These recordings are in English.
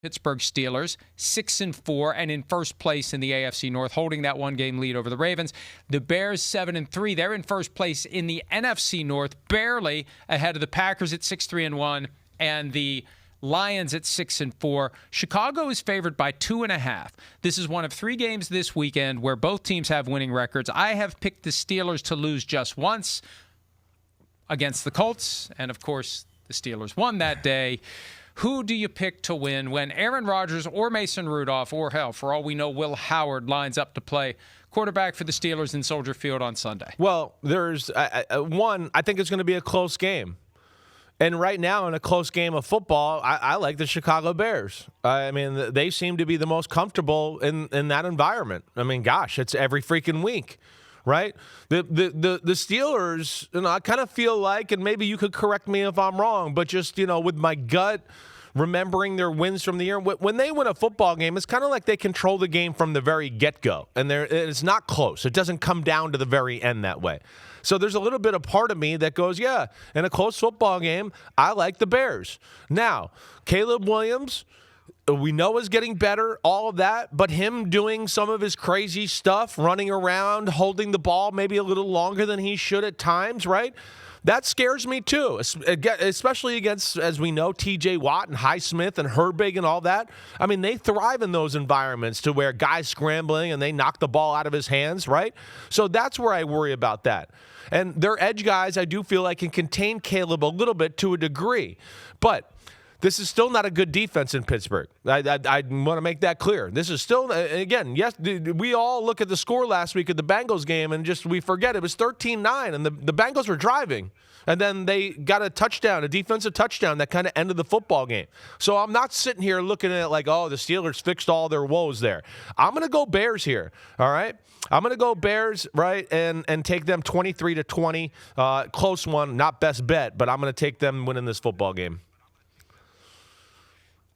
Pittsburgh Steelers, 6-4, and in first place in the AFC North, holding that one-game lead over the Ravens. The Bears, 7-3. They're in first place in the NFC North, barely ahead of the Packers at 6-3-1, and the Lions at 6-4. Chicago is favored by 2.5. This is one of 3 games this weekend where both teams have winning records. I have picked the Steelers to lose just once against the Colts, and of course, the Steelers won that day. Who do you pick to win when Aaron Rodgers or Mason Rudolph, or hell, for all we know, Will Howard lines up to play quarterback for the Steelers in Soldier Field on Sunday? Well, there's one, I think it's going to be a close game. And right now, in a close game of football, I like the Chicago Bears. I mean, they seem to be the most comfortable in that environment. I mean, gosh, it's every freaking week. Right? The Steelers, I kind of feel like, and maybe you could correct me if I'm wrong, but just, with my gut, remembering their wins from the year, when they win a football game, it's kind of like they control the game from the very get-go. And it's not close. It doesn't come down to the very end that way. So there's a little bit of part of me that goes, yeah, in a close football game, I like the Bears. Now, Caleb Williams, we know is getting better, all of that, but him doing some of his crazy stuff, running around, holding the ball maybe a little longer than he should at times, right? That scares me too, especially against, as we know, T.J. Watt and Highsmith and Herbig and all that. I mean, they thrive in those environments to where guys scrambling and they knock the ball out of his hands, right? So that's where I worry about that. And their edge guys, I do feel like, can contain Caleb a little bit to a degree. But this is still not a good defense in Pittsburgh. I want to make that clear. This is still, again, yes, we all look at the score last week at the Bengals game and we forget it was 13-9, and the Bengals were driving. And then they got a touchdown, a defensive touchdown that kind of ended the football game. So I'm not sitting here looking at it like, oh, the Steelers fixed all their woes there. I'm going to go Bears here, all right? I'm going to go Bears, right, and take them 23-20. Close one, not best bet, but I'm going to take them winning this football game.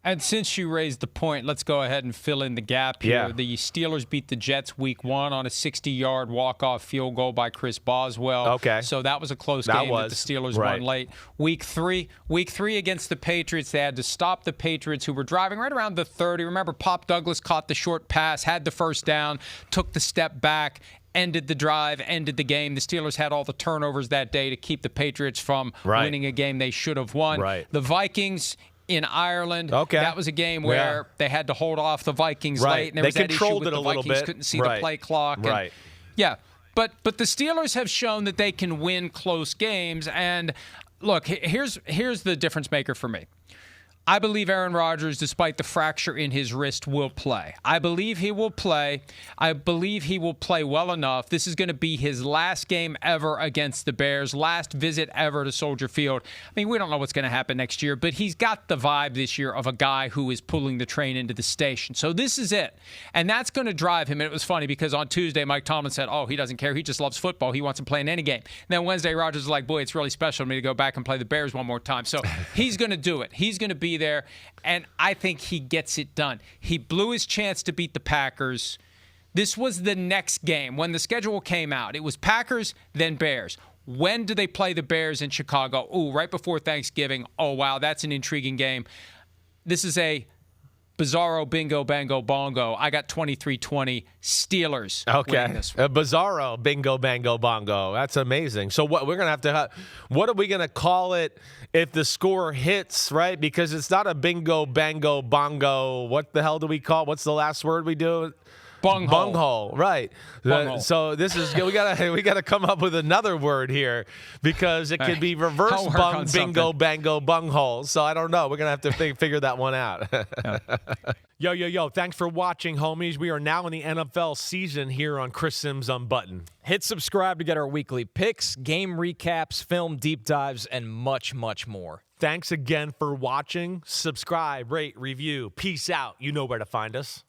And since you raised the point, let's go ahead and fill in the gap here. Yeah. The Steelers beat the Jets week 1 on a 60-yard walk-off field goal by Chris Boswell. Okay. So that was a close game that the Steelers won late. Week 3 against the Patriots, they had to stop the Patriots, who were driving right around the 30. Remember, Pop Douglas caught the short pass, had the first down, took the step back, ended the drive, ended the game. The Steelers had all the turnovers that day to keep the Patriots from winning a game they should have won. Right. The Vikings in Ireland, that was a game where they had to hold off the Vikings late, and there was that issue with the Vikings couldn't see the play clock. Right. But the Steelers have shown that they can win close games, and look, here's the difference maker for me. I believe Aaron Rodgers, despite the fracture in his wrist, will play. I believe he will play. I believe he will play well enough. This is going to be his last game ever against the Bears, last visit ever to Soldier Field. I mean, we don't know what's going to happen next year, but he's got the vibe this year of a guy who is pulling the train into the station. So this is it. And that's going to drive him. And it was funny because on Tuesday, Mike Tomlin said, he doesn't care. He just loves football. He wants to play in any game. And then Wednesday, Rodgers was like, boy, it's really special for me to go back and play the Bears one more time. So he's going to do it. He's going to be there, and I think he gets it done. He blew his chance to beat the Packers. This was the next game. When the schedule came out, it was Packers, then Bears. When do they play the Bears in Chicago? Ooh, right before Thanksgiving. Oh, wow, that's an intriguing game. This is a bizarro bingo, bango, bongo. I got 23-20 Steelers. Okay. A bizarro bingo, bango, bongo. That's amazing. So what we're going to have what are we going to call it if the score hits, right? Because it's not a bingo, bango, bongo. What the hell do we call? What's the last word we do? Bunghole, right? So this is we gotta come up with another word here because it could be reverse bingo, bango, bunghole. So I don't know. We're gonna have to figure that one out. Yo! Thanks for watching, homies. We are now in the NFL season here on Chris Simms Unbuttoned. Hit subscribe to get our weekly picks, game recaps, film deep dives, and much, much more. Thanks again for watching. Subscribe, rate, review. Peace out. You know where to find us.